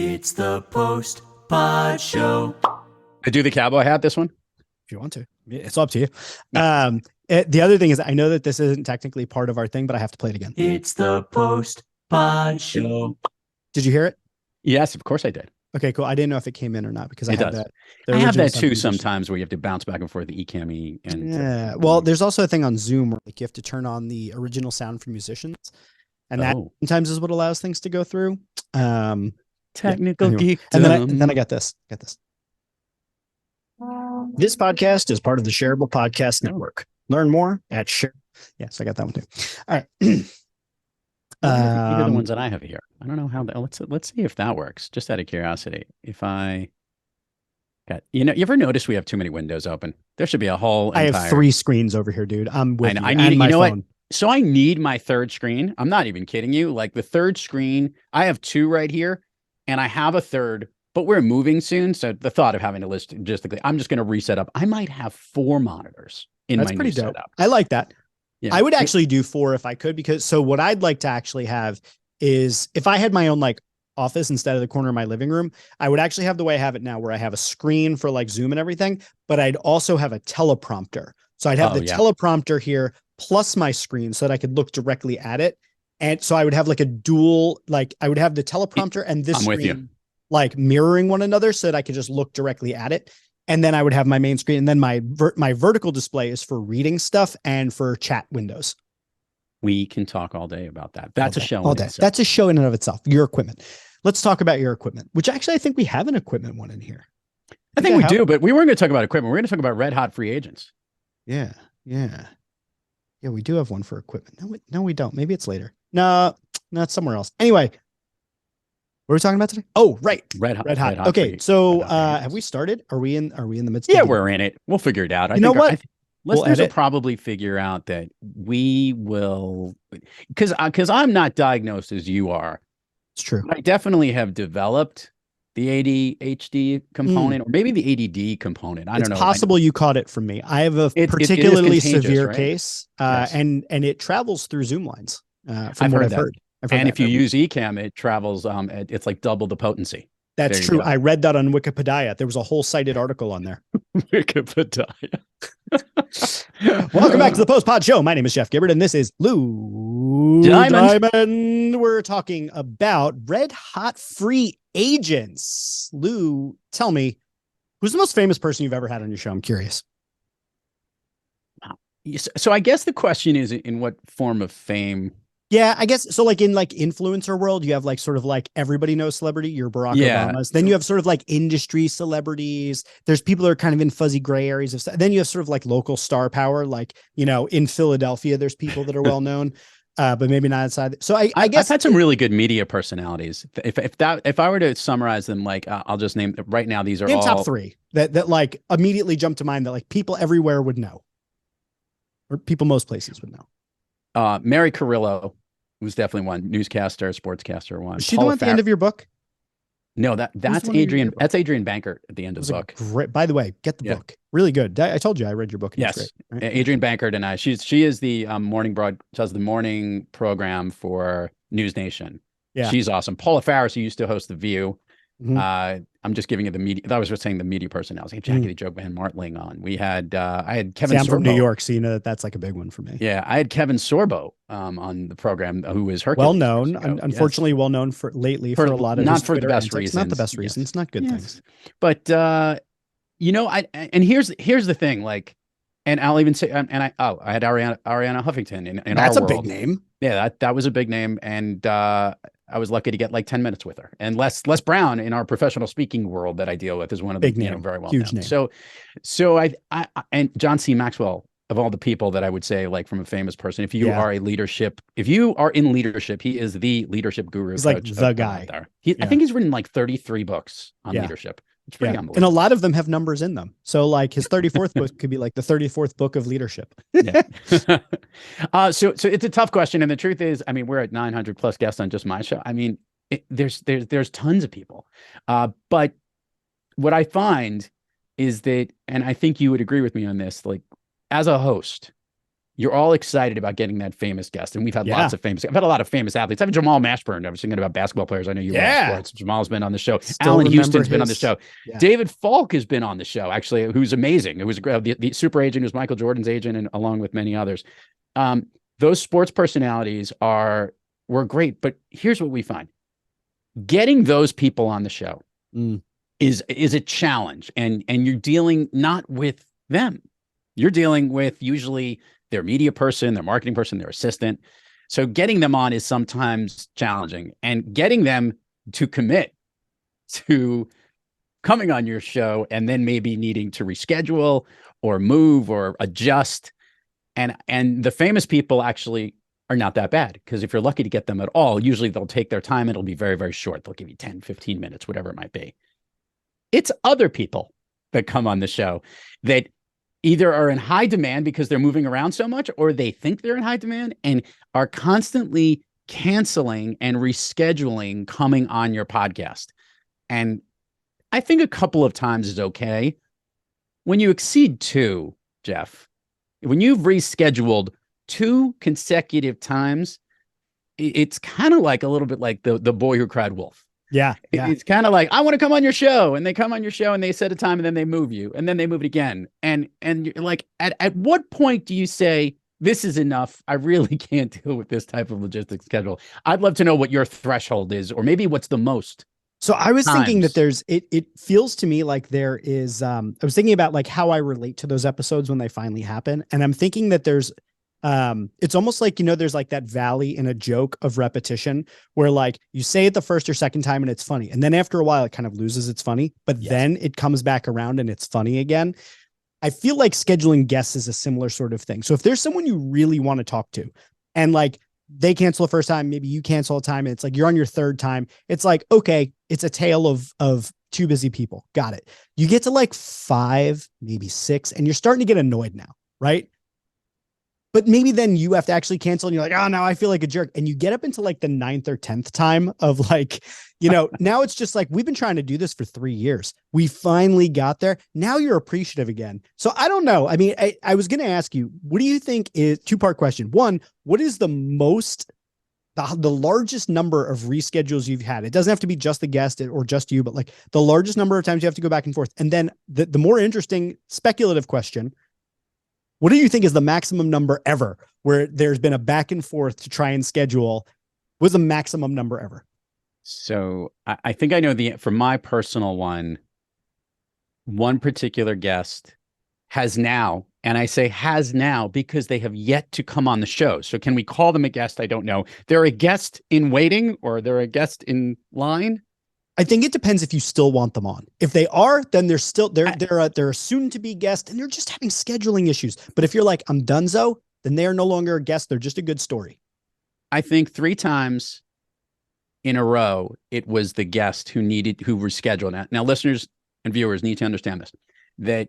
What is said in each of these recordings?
It's the Post Pod Show. I do the cowboy hat, this one? If you want to. It's up to you. No. The other thing is, I know that this isn't technically part of our thing, but I have to play it again. It's the Post Pod Show. Did you hear it? Yes, of course I did. Okay, cool. I didn't know if it came in or not because I It have does. that. I have that too original sometimes where you have to bounce back and forth the eCam and Yeah. Well, there's also a thing on Zoom where like you have to turn on the original sound for musicians, and that sometimes is what allows things to go through. Technical anyway. geek. And then I got this. This podcast is part of the Shareable Podcast Network. Learn more at Share. Yes, I got that one too. All right. These are the ones that I have here. I don't know how that. Let's see if that works. Just out of curiosity, if I got you ever notice we have too many windows open? There should be a whole. I have 3 screens over here, dude. I'm with you. I need. My you know phone. what? So I need my third screen. I'm not even kidding you. Like the third screen, I have 2 right here, and I have a third. But we're moving soon, so the thought of having to list logistically, I'm just going to reset up. I might have 4 monitors in That's my pretty new dope. setup. I like that. Yeah. I would actually do 4 if I could, because so what I'd like to actually have is if I had my own like office instead of the corner of my living room, I would actually have the way I have it now where I have a screen for like Zoom and everything, but I'd also have a teleprompter. So I'd have the teleprompter here plus my screen so that I could look directly at it. And so I would have like a dual, like I would have the teleprompter and this screen like mirroring one another so that I could just look directly at it. And then I would have my main screen. And then my vertical display is for reading stuff and for chat windows. We can talk all day about that. That's a show. All day. That's a show in and of itself. Your equipment. Let's talk about your equipment, which actually I think we have an equipment one in here. I think we do, but we weren't going to talk about equipment. We're going to talk about red hot free agents. Yeah. We do have one for equipment. No, we don't. Maybe it's later. No, it's somewhere else. Anyway, what are we talking about today? Oh, right. Red hot. Okay. So have we started? Are we in the midst? Yeah, we're in it. We'll figure it out. You know what? Listeners will probably figure out that we will, because I'm not diagnosed as you are. It's true. I definitely have developed the ADHD component, or maybe the ADD component. I don't know. It's possible you caught it from me. I have a particularly severe case, yes. and it travels through Zoom lines. I've heard. And if you use eCam, it travels. It's like double the potency. That's true. I read that on Wikipedia. There was a whole cited article on there. Wikipedia. Welcome back to the Post Pod Show. My name is Jeff Gibbard, and this is Lou Diamond. We're talking about red hot free agents. Lou, tell me, who's the most famous person you've ever had on your show? I'm curious. Wow. So I guess the question is, in what form of fame? Yeah, I guess so. Like in like influencer world, you have like sort of like everybody knows celebrity. You're Barack Obama's. Then you have sort of like industry celebrities. There's people that are kind of in fuzzy gray areas of stuff. Then you have sort of like local star power. Like, in Philadelphia, there's people that are well known, but maybe not outside. So I guess I've had some really good media personalities. If I were to summarize them, like I'll just name right now. These are all top 3 that like immediately jump to mind that like people everywhere would know, or people most places would know. Mary Carrillo was definitely one. Newscaster, sportscaster one. Is she the one at the end of your book? No, that's Adrian. That's Adrian Bankert at the end of the book. Great. By the way, get the book. Really good. I told you I read your book. Yes, great, right? Adrian Bankert and I. She is the does the morning program for News Nation. Yeah, she's awesome. Paula Faris, who used to host The View. Mm-hmm. I'm just giving you the media. I was just saying the media personalities. Jackie Joe Van Martling on. We had I had Kevin. I'm from New York, so you know that's like a big one for me. Yeah, I had Kevin Sorbo on the program, who is Hercules. Well known, unfortunately, well known for lately for a lot of not for the best reasons. Not the best reasons, not good things. But here's the thing, like, and I'll even say, I had Ariana Huffington in that's our world. A big name. Yeah, that was a big name, and I was lucky to get like 10 minutes with her. And Les Brown in our professional speaking world that I deal with is one of the big name, very well huge known. Name. So I and John C. Maxwell, of all the people that I would say, like, from a famous person, if you are in leadership, he is the leadership guru. He's like the guy. I think he's written like 33 books on leadership. It's pretty unbelievable. And a lot of them have numbers in them. So like his 34th book could be like the 34th book of leadership. Yeah. So it's a tough question. And the truth is, I mean, we're at 900 plus guests on just my show. I mean, there's tons of people. But what I find is that, and I think you would agree with me on this, like, as a host, you're all excited about getting that famous guest. And we've had lots of I've had a lot of famous athletes. I have Jamal Mashburn. I was thinking about basketball players. I know you love sports. Jamal's been on the show. Alan Houston's been on the show. Yeah. David Falk has been on the show, actually, who's amazing. It was the super agent who's Michael Jordan's agent, and along with many others. Those sports personalities were great. But here's what we find. Getting those people on the show is a challenge. And you're dealing not with them. You're dealing with usually their media person, their marketing person, their assistant. So getting them on is sometimes challenging, and getting them to commit to coming on your show and then maybe needing to reschedule or move or adjust. And the famous people actually are not that bad, because if you're lucky to get them at all, usually they'll take their time. It'll be very, very short. They'll give you 10, 15 minutes, whatever it might be. It's other people that come on the show that either are in high demand because they're moving around so much, or they think they're in high demand and are constantly canceling and rescheduling coming on your podcast. And I think a couple of times is okay. When you exceed 2, Jeff, when you've rescheduled 2 consecutive times, it's kind of like a little bit like the boy who cried wolf. Yeah. It's kind of like, I want to come on your show, and they come on your show and they set a time, and then they move you, and then they move it again. And you're like, at what point do you say, this is enough? I really can't deal with this type of logistics schedule. I'd love to know what your threshold is, or maybe what's the most. So I was thinking that it feels to me like there is, I was thinking about like how I relate to those episodes when they finally happen. And I'm thinking that there's, it's almost like, there's like that valley in a joke of repetition where like you say it the first or second time and it's funny. And then after a while, it kind of loses its funny, but then it comes back around and it's funny again. I feel like scheduling guests is a similar sort of thing. So if there's someone you really want to talk to, and like they cancel the first time, maybe you cancel a time, and it's like you're on your third time, it's like, okay, it's a tale of 2 busy people. Got it. You get to like 5, maybe 6, and you're starting to get annoyed now, right? But maybe then you have to actually cancel, and you're like, oh, now I feel like a jerk. And you get up into like the 9th or 10th time of like, now it's just like, we've been trying to do this for 3 years. We finally got there. Now you're appreciative again. So I don't know. I mean, I was going to ask you, what do you think is 2-part question? 1, what is the largest number of reschedules you've had? It doesn't have to be just the guest or just you, but like the largest number of times you have to go back and forth. And then the more interesting speculative question, what do you think is the maximum number ever where there's been a back and forth to try and schedule? Was the maximum number ever? So I think I know for my personal one particular guest has now, and I say has now because they have yet to come on the show. So can we call them a guest? I don't know. They're a guest in waiting, or they're a guest in line. I think it depends if you still want them on. If they are, then they're a soon to be guest, and they're just having scheduling issues. But if you're like, I'm donezo, then they are no longer a guest. They're just a good story. I think 3 times in a row, it was the guest who rescheduled. Now, listeners and viewers need to understand this, that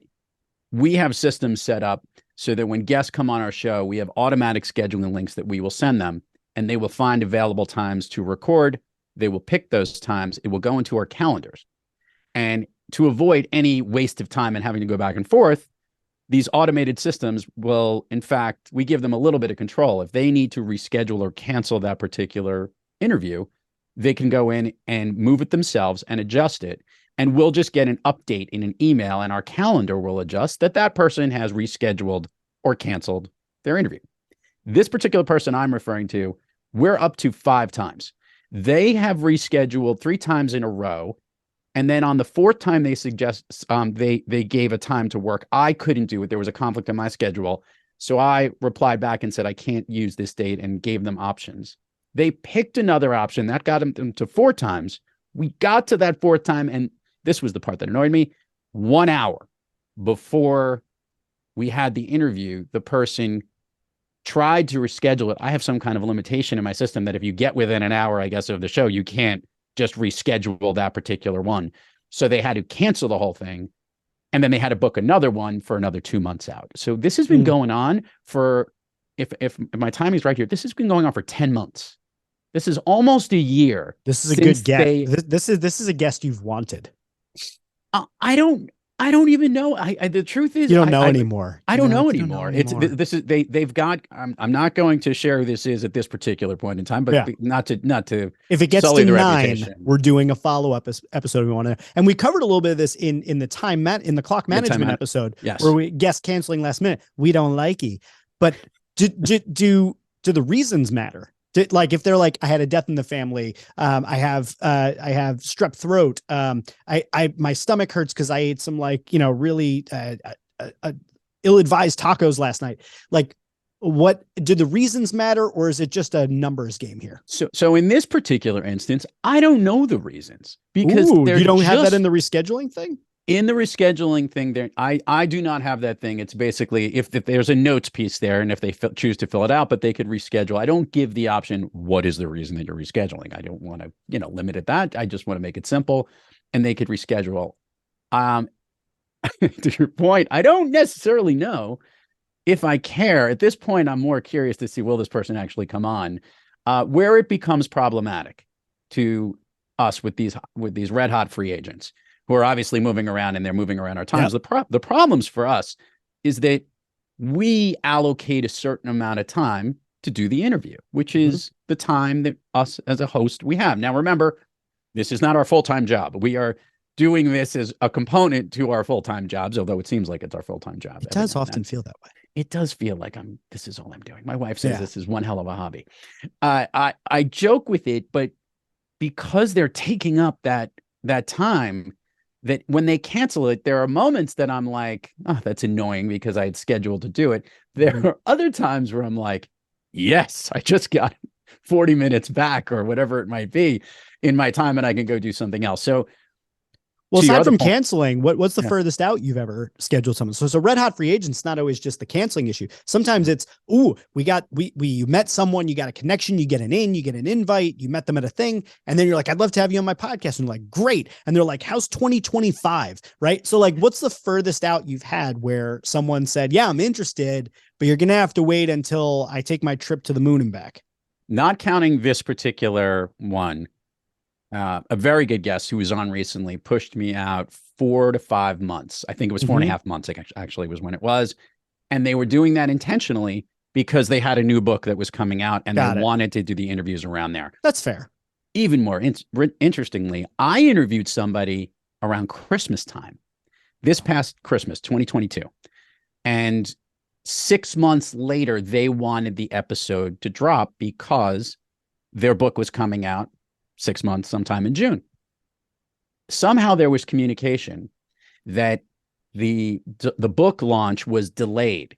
we have systems set up so that when guests come on our show, we have automatic scheduling links that we will send them, and they will find available times to record. They will pick those times. It will go into our calendars. And to avoid any waste of time and having to go back and forth, these automated systems will, in fact, we give them a little bit of control. If they need to reschedule or cancel that particular interview, they can go in and move it themselves and adjust it. And we'll just get an update in an email, and our calendar will adjust that person has rescheduled or canceled their interview. This particular person I'm referring to, we're up to 5 times. They have rescheduled 3 times in a row. And then on the 4th time they they gave a time to work. I couldn't do it. There was a conflict in my schedule. So I replied back and said, I can't use this date, and gave them options. They picked another option. That got them to 4 times. We got to that 4th time, and this was the part that annoyed me. 1 hour before we had the interview, the person tried to reschedule it. I have some kind of limitation in my system that if you get within an hour, I guess, of the show, you can't just reschedule that particular one. So they had to cancel the whole thing. And then they had to book another one for another 2 months out. So this has been going on for, if my timing is right here, this has been going on for 10 months. This is almost a year. This is a good guest. This is a guest you've wanted. I don't I don't even know. The truth is, You don't know anymore. I don't know You anymore. This is they've got. I'm not going to share who this is at this particular point in time, but not to. If it gets sully to the 9, reputation. we're doing a follow-up episode. We want to, and we covered a little bit of this in the the clock management episode, where we guest canceling last minute. We don't like it, but do the reasons matter? Like if they're like, I had a death in the family, I have strep throat, my stomach hurts because I ate some really ill-advised tacos last night. Like, what do the reasons matter, or is it just a numbers game here? So in this particular instance, I don't know the reasons, because you don't have that in the rescheduling thing. In the rescheduling thing there, I do not have that thing. It's basically if there's a notes piece there, and if they choose to fill it out, but they could reschedule. I don't give the option, what is the reason that you're rescheduling? I don't want to, limit it that. I just want to make it simple, and they could reschedule. To your point, I don't necessarily know if I care. At this point, I'm more curious to see, will this person actually come on? Where it becomes problematic to us with these red hot free agents who are obviously moving around, and they're moving around our times. Yep. The problems for us is that we allocate a certain amount of time to do the interview, which is the time that us as a host we have. Now, remember, this is not our full-time job. We are doing this as a component to our full-time jobs, although it seems like it's our full-time job. It does often feel that way. It does feel like this is all I'm doing. My wife says this is one hell of a hobby. I joke with it, but because they're taking up that time, that when they cancel it, there are moments that I'm like, oh, that's annoying because I had scheduled to do it. There are other times where I'm like, yes, I just got 40 minutes back or whatever it might be in my time, and I can go do something else. So, well, aside from canceling, what's the furthest out you've ever scheduled someone? So red hot free agents, not always just the canceling issue. Sometimes it's, you met someone, you got a connection, you get an invite, you met them at a thing, and then you're like, I'd love to have you on my podcast. And you're like, great. And they're like, how's 2025? Right. So like, what's the furthest out you've had where someone said, yeah, I'm interested, but you're going to have to wait until I take my trip to the moon and back? Not counting this particular one. A very good guest who was on recently pushed me out 4 to 5 months. I think it was 4.5 months, actually, was when it was. And they were doing that intentionally because they had a new book that was coming out, and they wanted to do the interviews around there. That's fair. Even more interestingly, I interviewed somebody around Christmas time, this past Christmas, 2022. And 6 months later, they wanted the episode to drop because their book was coming out 6 months, sometime in June. Somehow there was communication that the book launch was delayed,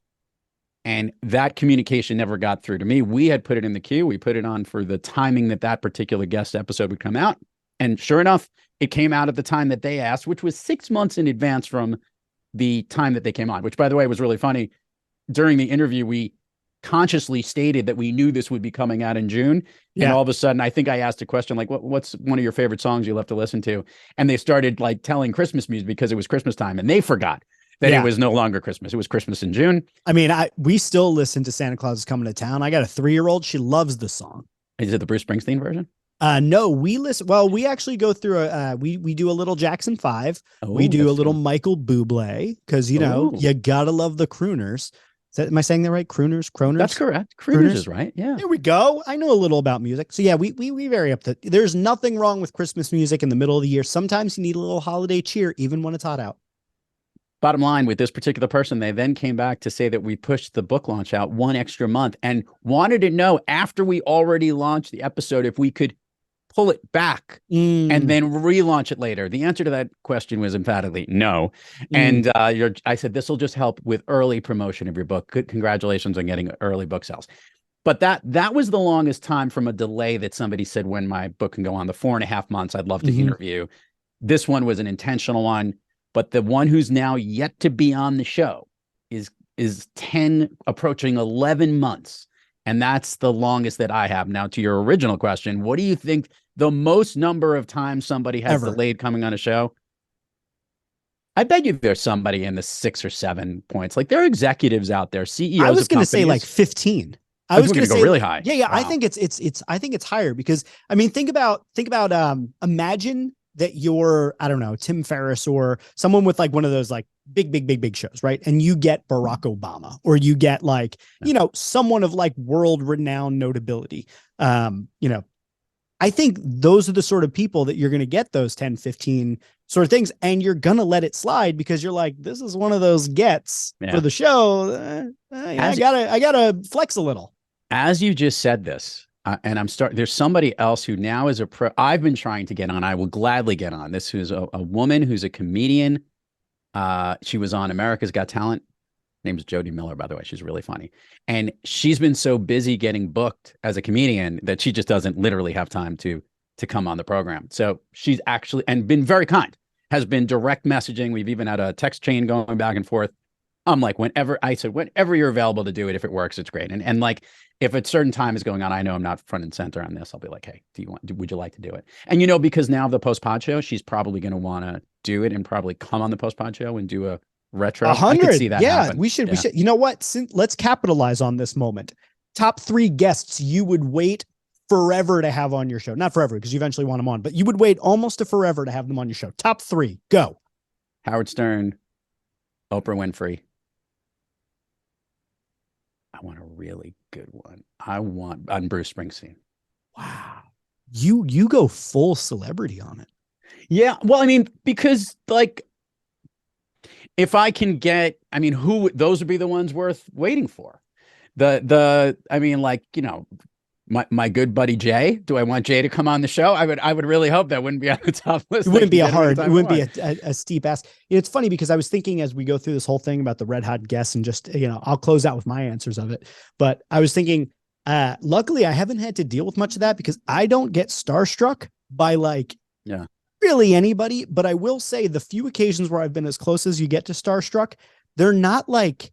and that communication never got through to me. We had put it in the queue. We put it on for the timing that particular guest episode would come out. And sure enough, it came out at the time that they asked, which was 6 months in advance from the time that they came on, which, by the way, was really funny. During the interview, we consciously stated that we knew this would be coming out in June. And all of a sudden, I think I asked a question like, what's one of your favorite songs you love to listen to? And they started like telling Christmas music because it was Christmas time, and they forgot that it was no longer Christmas. It was Christmas in June. I mean, we still listen to Santa Claus is Coming to Town. I got a 3-year-old. She loves the song. Is it the Bruce Springsteen version? No, we listen. Well, we actually go through we do a little Jackson 5. We do a little Michael Bublé because, you gotta love the crooners. Am I saying that right? Crooners? That's correct. Crooners is right. Yeah. There we go. I know a little about music. So yeah, we vary up to, there's nothing wrong with Christmas music in the middle of the year. Sometimes you need a little holiday cheer, even when it's hot out. Bottom line, with this particular person, they then came back to say that we pushed the book launch out 1 extra month and wanted to know, after we already launched the episode, if we could pull it back and then relaunch it later. The answer to that question was emphatically no. And I said, this will just help with early promotion of your book. Good, congratulations on getting early book sales. But that was the longest time from a delay that somebody said when my book can go on, the 4.5 months I'd love to interview. This one was an intentional one, but the one who's now yet to be on the show is 10 approaching 11 months. And that's the longest that I have. Now, to your original question, what do you think the most number of times somebody has delayed coming on a show? I bet you there's somebody in the 6 or 7 points. Like, there are executives out there, CEOs. I was going to say like 15. I was going to go really high. Yeah. Wow. I think it's higher because, I mean, think about imagine that you're, I don't know, Tim Ferriss or someone with like one of those like big shows, right? And you get Barack Obama, or you get like, you know, someone of like world renowned notability. You know, I think those are the sort of people that you're going to get those 10, 15 sort of things. And you're going to let it slide because you're like, this is one of those gets for the show. I gotta flex a little. As you just said this, and there's somebody else who now is I've been trying to get on. I will gladly get on this. Who's a woman who's a comedian. She was on America's Got Talent. Her name's Jody Miller, by the way. She's really funny. And she's been so busy getting booked as a comedian that she just doesn't literally have time to come on the program. So she's actually, and been very kind, has been direct messaging. We've even had a text chain going back and forth. I'm like, whenever you're available to do it, if it works, it's great. And like, if a certain time is going on, I know I'm not front and center on this. I'll be like, hey, would you like to do it? And, you know, because now of the Post Pod Show, she's probably going to want to do it and probably come on the Post Pod Show and do a retro. 100. I could see that happen. We should. You know what? Let's capitalize on this moment. Top 3 guests you would wait forever to have on your show. Not forever, because you eventually want them on, but you would wait almost to forever to have them on your show. Top 3, go. Howard Stern, Oprah Winfrey. I want a really good one. On Bruce Springsteen. Wow. You go full celebrity on it. Yeah. Well, I mean, because like, if I can get, I mean, those would be the ones worth waiting for. I mean, like, you know, my good buddy Jay. Do I want Jay to come on the show? I would really hope that wouldn't be on the top list. It wouldn't be a steep ask. It's funny because I was thinking as we go through this whole thing about the red hot guests, and just, you know, I'll close out with my answers of it. But I was thinking, luckily I haven't had to deal with much of that because I don't get starstruck by like, really anybody. But I will say the few occasions where I've been as close as you get to starstruck, they're not like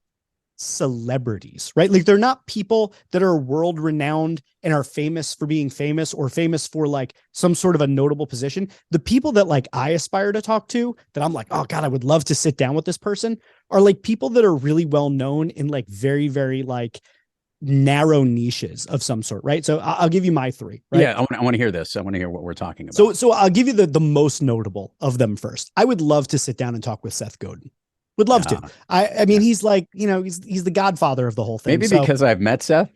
celebrities, right? Like they're not people that are world renowned and are famous for being famous or famous for like some sort of a notable position. The people that like I aspire to talk to, that I'm like, oh God, I would love to sit down with this person, are like people that are really well known in like very, very like narrow niches of some sort, right? So I'll give you my 3. Right? Yeah, I want to hear this. I want to hear what we're talking about. So I'll give you the most notable of them first. I would love to sit down and talk with Seth Godin. Would love to. I mean, he's like, you know, he's the godfather of the whole thing. Maybe because I've met Seth.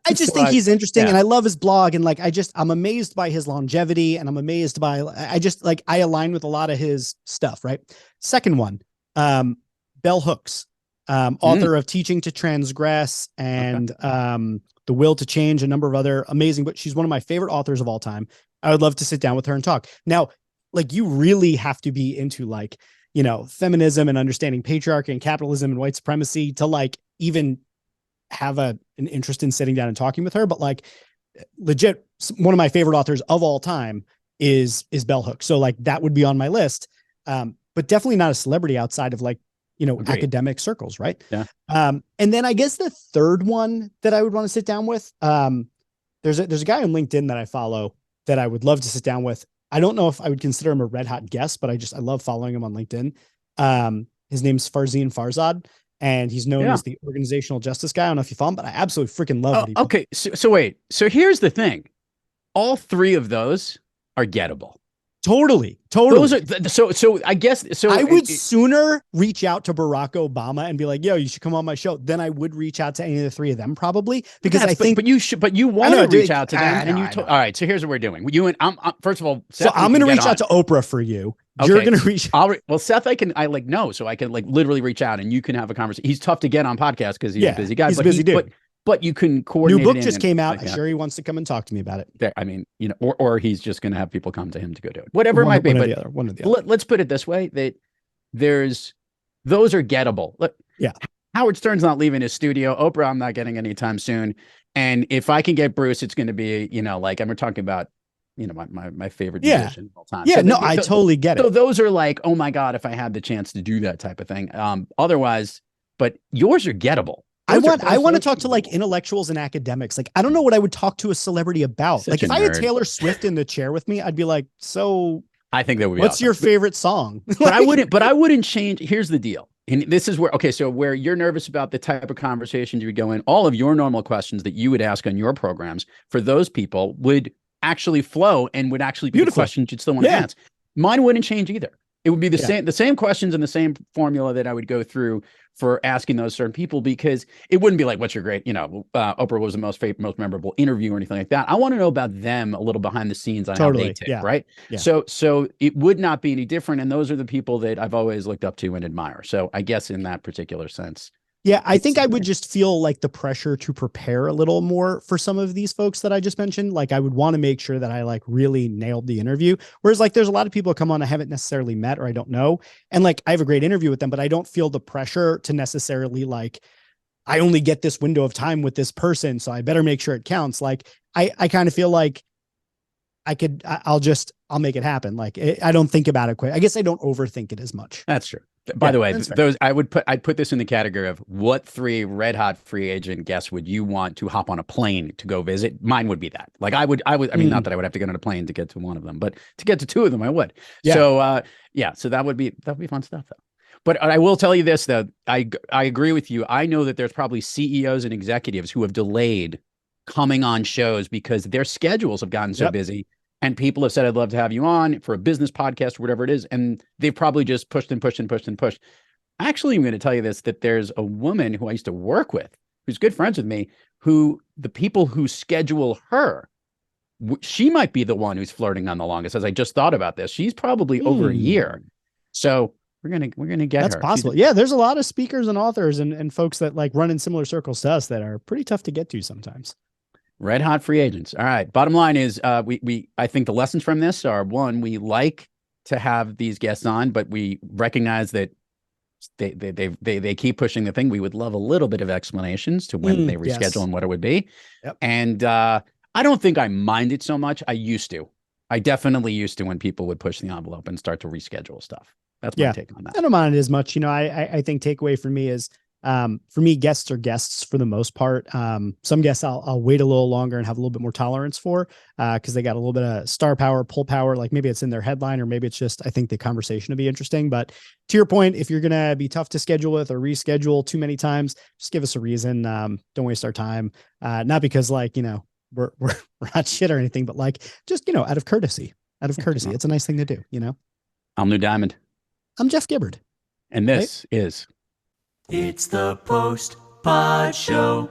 I just think he's interesting, and I love his blog, and like I'm amazed by his longevity, and I'm amazed by I align with a lot of his stuff. Right. Second one, Bell Hooks, author of Teaching to Transgress and The Will to Change, a number of other amazing, but she's one of my favorite authors of all time. I would love to sit down with her and talk. Now, like, you really have to be into like, you know, feminism and understanding patriarchy and capitalism and white supremacy to like even have an interest in sitting down and talking with her. But like, legit, one of my favorite authors of all time is Bell Hooks. So like that would be on my list. But definitely not a celebrity outside of like, you know, academic circles. Right. Yeah. And then I guess the third one that I would want to sit down with, there's a guy on LinkedIn that I follow that I would love to sit down with. I don't know if I would consider him a red hot guest, but I love following him on LinkedIn. His name's Farzin Farzad, and he's known as the organizational justice guy. I don't know if you follow him, but I absolutely freaking love what he does. Okay. So wait, so here's the thing. All 3 of those are gettable. Totally. Those are so I guess so. I would sooner reach out to Barack Obama and be like, yo, you should come on my show, than I would reach out to any of the 3 of them, probably, because but you want to reach out to them. All right. So here's what we're doing. You and I'm first of all, Seth, so I'm going to reach out to Oprah for you. Okay. You're going to reach. Well, Seth, I like, no, so I can like literally reach out and you can have a conversation. He's tough to get on podcast because he's a busy guy. He's a busy dude. But you can coordinate. New book just came out. I'm sure he wants to come and talk to me about it. I mean, you know, or he's just going to have people come to him to go do it. Whatever it might be. But one or the other. Let's put it this way: that those are gettable. Look, Howard Stern's not leaving his studio. Oprah, I'm not getting anytime soon. And if I can get Bruce, it's going to be, you know, like, and we're talking about, you know, my favorite musician of all time. Yeah, so I totally get it. So those are like, oh my God, if I had the chance to do that type of thing. Otherwise, but yours are gettable. I want to talk to like intellectuals and academics. Like, I don't know what I would talk to a celebrity about. Like, if I had Taylor Swift in the chair with me, I'd be like, so I think that would be what's your favorite song? But I wouldn't change. Here's the deal. And this is where you're nervous about the type of conversations you would go in, all of your normal questions that you would ask on your programs for those people would actually flow and would actually be the Beautiful. questions you'd still want to ask. Mine wouldn't change either. It would be the same questions and the same formula that I would go through for asking those certain people, because it wouldn't be like, what's your great, Oprah was the most memorable interview or anything like that. I want to know about them a little behind the scenes on how they tick, right? Yeah. So it would not be any different. And those are the people that I've always looked up to and admire. So I guess in that particular sense. Yeah, I think I would just feel like the pressure to prepare a little more for some of these folks that I just mentioned. Like I would want to make sure that I like really nailed the interview. Whereas like there's a lot of people come on I haven't necessarily met or I don't know. And like I have a great interview with them, but I don't feel the pressure to necessarily like, I only get this window of time with this person, so I better make sure it counts. Like I kind of feel like I'll make it happen. Like I don't think about it quick. I guess I don't overthink it as much. That's true. By the way, I'd put this in the category of what 3 red hot free agent guests would you want to hop on a plane to go visit? Mine would be that. Like I mean, not that I would have to get on a plane to get to one of them, but to get to 2 of them, I would. Yeah. So that would be fun stuff though. But I will tell you this though, I agree with you. I know that there's probably CEOs and executives who have delayed coming on shows because their schedules have gotten so busy. And people have said, I'd love to have you on for a business podcast or whatever it is. And they've probably just pushed and pushed and pushed and pushed. Actually, I'm going to tell you this, that there's a woman who I used to work with, who's good friends with me, who the people who schedule her, she might be the one who's flirting on the longest. As I just thought about this, she's probably over a year. So we're going to get her. That's possible. Yeah. There's a lot of speakers and authors and folks that like run in similar circles to us that are pretty tough to get to sometimes. Red hot free agents. All right. Bottom line is I think the lessons from this are, one, we like to have these guests on, but we recognize that they keep pushing the thing. We would love a little bit of explanations to when they reschedule and what it would be. Yep. And I don't think I mind it so much. I definitely used to when people would push the envelope and start to reschedule stuff. That's my take on that. I don't mind it as much. I think takeaway for me is, for me, guests are guests for the most part. Some guests I'll wait a little longer and have a little bit more tolerance for, because they got a little bit of star power, pull power. Like maybe it's in their headline, or maybe it's just, I think the conversation will be interesting. But to your point, if you're going to be tough to schedule with or reschedule too many times, just give us a reason. Don't waste our time. Not because like, we're not shit or anything, but like, just, out of courtesy, it's a nice thing to do, I'm Lou Diamond. I'm Jeff Gibbard. And this is It's the Post Pod Show.